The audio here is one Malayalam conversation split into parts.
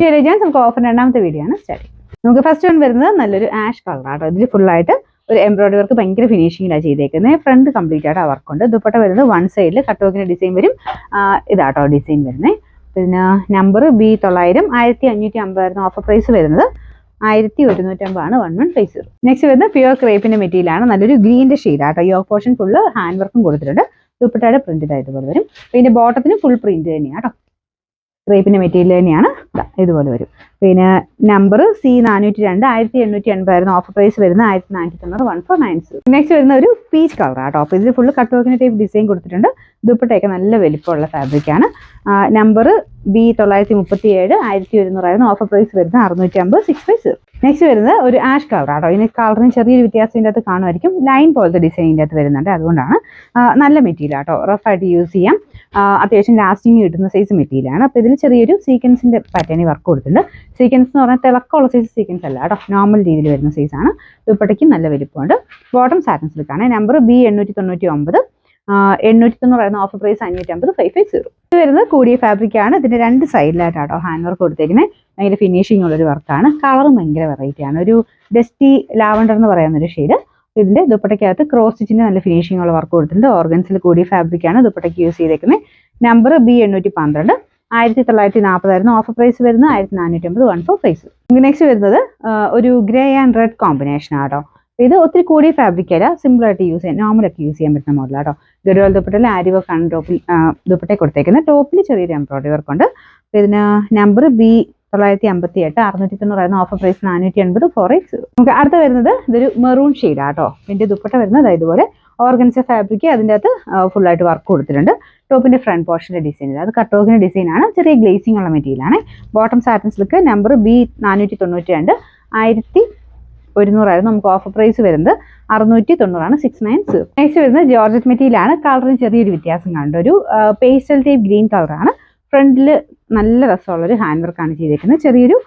നമുക്ക് ഓഫർ രണ്ടാമത്തെ വീഡിയോ ആണ് സ്റ്റാർട്ട് ചെയ്യുന്നത്. നമുക്ക് ഫസ്റ്റ് വൺ വരുന്നത് നല്ലൊരു ആഷ് കളറാണ്. ഇതിൽ ഫുള്ളായിട്ട് ഒരു എംബ്രോയിഡറി വർക്ക് ഭയങ്കര ഫിനിഷിങ്ങിലാണ് ചെയ്തേക്കുന്നത്. ഫ്രണ്ട് കംപ്ലീറ്റ് ആയിട്ട് ആ വർക്കുണ്ട്. ദുപ്പട്ട വരുന്നത് വൺ സൈഡിൽ കട്ടോക്കിൻ്റെ ഡിസൈൻ വരും. ഇതാട്ടോ ഡിസൈൻ വരുന്നത്. പിന്നെ നമ്പർ B900 1550 ഓഫർ പ്രൈസ് വരുന്നത് 1150 1150. നെക്സ്റ്റ് വരുന്നത് പ്യുവർ ക്രേപ്പിന്റെ മെറ്റീരിയലാണ്. നല്ലൊരു ഗ്രീൻ്റെ ഷെയ്ഡാട്ടോ. യോക്ക് പോർഷൻ ഫുള്ള് ഹാൻഡ് വർക്കും കൊടുത്തിട്ടുണ്ട്. ദുപ്പട്ടയുടെ പ്രിന്റഡ് ആയതുപോലെ വരും. പിന്നെ ബോട്ടത്തിന് ഫുൾ പ്രിന്റ് തന്നെയാണ് കേട്ടോ. ക്രേപ്പിന്റെ മെറ്റീരിയൽ തന്നെയാണ്. ഇതുപോലെ വരും. പിന്നെ നമ്പർ C402 1880 ഓഫർ പ്രൈസ് വരുന്ന 1490 1490. നെക്സ്റ്റ് വരുന്ന ഒരു പീച്ച് കളർ ആട്ടോ. അപ്പോൾ ഇതിൽ ഫുള്ള് കട്ട് വർക്കിന്റെ ടൈപ്പ് ഡിസൈൻ കൊടുത്തിട്ടുണ്ട്. ദുപ്പട്ടയൊക്കെ നല്ല വലിപ്പമുള്ള ഫാബ്രിക്കാണ്. നമ്പർ B937 1100 ഓഫർ പ്രൈസ് വരുന്ന 650 650. നെക്സ്റ്റ് വരുന്നത് ഒരു ആഷ് കളർ ആട്ടോ. ഇതിന് കളറിന് ചെറിയൊരു വ്യത്യാസം ഇതിൻ്റെ അകത്ത് കാണുമായിരിക്കും. ലൈൻ പോലത്തെ ഡിസൈൻ ഇതിൻ്റെ അകത്ത് വരുന്നുണ്ട്. അതുകൊണ്ടാണ് നല്ല മെറ്റീരിയൽ ആട്ടോ. റഫായിട്ട് യൂസ് ചെയ്യാം. അത്യാവശ്യം ലാസ്റ്റിങ് കിട്ടുന്ന സൈസ് മെറ്റീരിയലാണ്. അപ്പോൾ ഇതിൽ ചെറിയൊരു സീക്വൻസിന്റെ പാറ്റേൺ വർക്ക് കൊടുത്തിട്ടുണ്ട്. സീക്വൻസ് എന്ന് പറഞ്ഞാൽ തിളക്കമുള്ള സൈസ് സീക്വൻസ് അല്ല കേട്ടോ. നോർമൽ രീതിയിൽ വരുന്ന സൈസാണ്. ദുപ്പട്ടയ്ക്ക് നല്ല വലിപ്പമുണ്ട്. ബോട്ടം സാറ്റൻ സിൽക്കാണ്. Number B899 890 offer price 550 550. ഇത് വരുന്നത് കൂടിയ ഫാബ്രിക്കാണ്. ഇതിന്റെ രണ്ട് സൈഡിലായിട്ടാട്ടോ ഹാൻഡ് വർക്ക് കൊടുത്തേക്കുന്നത്. ഭയങ്കര ഫിനിഷിംഗ് ഉള്ളൊരു വർക്കാണ്. കളറും ഭയങ്കര വെറൈറ്റിയാണ്. ഒരു ഡസ്റ്റി ലാവണ്ടർ എന്ന് പറയുന്നൊരു ഷെയ്ഡ്. ഇതിന്റെ ദുപ്പട്ടയ്ക്കകത്ത് ക്രോസ് സ്റ്റിച്ചിന്റെ നല്ല ഫിനിഷിംഗ് ഉള്ള വർക്ക് കൊടുത്തിട്ടുണ്ട്. ഓർഗൻസിൽ കൂടിയ ഫാബ്രിക്കാണ് ദുപ്പട്ടയ്ക്ക് യൂസ് ചെയ്തേക്കുന്നത്. നമ്പർ B812 1940 ഓഫർ പ്രൈസ് വരുന്ന 1450 1450. നെക്സ്റ്റ് വരുന്നത് ഒരു ഗ്രേ ആൻഡ് റെഡ് കോമ്പിനേഷൻ ആട്ടോ. ഇത് ഒത്തിരി കൂടിയ ഫാബ്രിക് അല്ല. സിമ്പിൾ ആയിട്ട് യൂസ് ചെയ്യാൻ നോർമലൊക്കെ യൂസ് ചെയ്യാൻ പറ്റുന്ന മോഡലാട്ടോ. ഗഡ്വാൾ ദുപ്പട്ടയിൽ ആരി വർക്കാണ് ടോപ്പിൽ ദുപ്പട്ടയിൽ കൊടുത്തേക്കുന്നത്. ടോപ്പിൽ ചെറിയൊരു എംബ്രോയിഡറി വർക്ക് ഉണ്ട്. ഇതിന് നമ്പർ B958 690 ഓഫർ പ്രൈസ് 480 480. നമുക്ക് അടുത്ത വരുന്നത് ഇതൊരു മെറൂൺ ഷെയ്ഡ് ആട്ടോ. ഇതിന്റെ ദുപ്പട്ട വരുന്നത് ഇതുപോലെ ഓർഗൻസ ഫാബ്രിക്. അതിൻ്റെ അകത്ത് ഫുള്ളായിട്ട് വർക്ക് കൊടുത്തിട്ടുണ്ട്. ടോപ്പിന്റെ ഫ്രണ്ട് പോർഷന്റെ ഡിസൈൻ അത് കട്ടോക്കിന്റെ ഡിസൈനാണ്. ചെറിയ ഗ്ലേസിംഗ് ഉള്ള മെറ്റീരിയലാണ്. Bottom satin silk. Number B492 1100 നമുക്ക് ഓഫർ പ്രൈസ് വരുന്നത് 690 690. നെക്സ്റ്റ് വരുന്നത് ജോർജറ്റ് മെറ്റീരിയലാണ്. കളറിന് ചെറിയൊരു വ്യത്യാസം കാണുന്നുണ്ട്. ഒരു പേസ്റ്റൽ ടൈപ്പ് ഗ്രീൻ കളറാണ്. ഫ്രണ്ടിൽ നല്ല രസമുള്ളൊരു ഹാൻഡ് വർക്കാണ് ചെയ്തേക്കുന്നത്. ചെറിയൊരു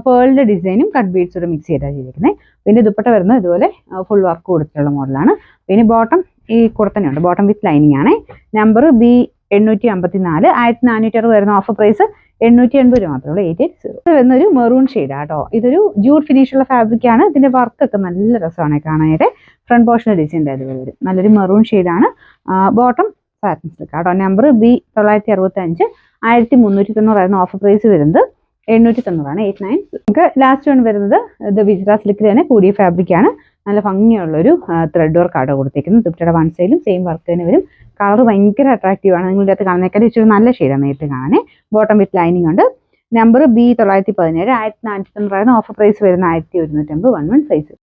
പേളിന്റെ ഡിസൈനും കട്ട് ബീഡ്സോടെ മിക്സ് ചെയ്താണ് ചെയ്തേക്കുന്നത്. പിന്നെ ദുപ്പട്ട വരുന്നത് ഇതുപോലെ ഫുൾ വർക്ക് കൊടുത്തിട്ടുള്ള മോഡലാണ്. പിന്നെ ബോട്ടം ഈ കൂടെ തന്നെയുണ്ട്. ബോട്ടം വിത്ത് ലൈനിങ് ആണ്. നമ്പർ B854 1460 വരുന്ന ഓഫർ പ്രൈസ് 880 മാത്രമേ ഉള്ളൂ 880. ഇത് വരുന്നൊരു മെറൂൺ ഷെയ്ഡ് ആട്ടോ. ഇതൊരു ജൂട്ട് ഫിനിഷുള്ള ഫാബ്രിക് ആണ്. ഇതിന്റെ വർക്കൊക്കെ നല്ല രസമാണ് കാണാനായിട്ട്. ഫ്രണ്ട് പോർഷന്റെ ഡിസൈൻ്റെ അതുപോലെ വരും. നല്ലൊരു മെറൂൺ ഷെയ്ഡാണ്. ബോട്ടം സാറ്റൻ സിൽക്ക് ആട്ടോ. നമ്പർ B965 1390 ഓഫർ പ്രൈസ് വരുന്നത് 890 890. നമുക്ക് ലാസ്റ്റ് വൺ വരുന്നത് ഇത് വിസ്ര സിൽക്കിൽ തന്നെ കൂടിയ ഫാബ്രിക് ആണ്. നല്ല ഭംഗിയുള്ളൊരു ത്രെഡ് വർക്ക് ആട്ടോ കൊടുത്തേക്കുന്നത്. ദുപ്പട്ടയുടെ വൺ സൈഡിലും സെയിം വർക്ക് തന്നെ വരും. കളർ ഭയങ്കര അട്രാക്റ്റീവ് ആണ്. നിങ്ങളുടെ അടുത്ത് കാണുന്നേക്കാൾ ഇച്ചിരി നല്ല ഷെയ്ഡാണ് നേരിട്ട് കാണാനേ. ബോട്ടം വിത്ത് ലൈനിങ് ഉണ്ട്. നമ്പർ B917 1490 ഓഫർ പ്രൈസ് വരുന്ന 1150 1150.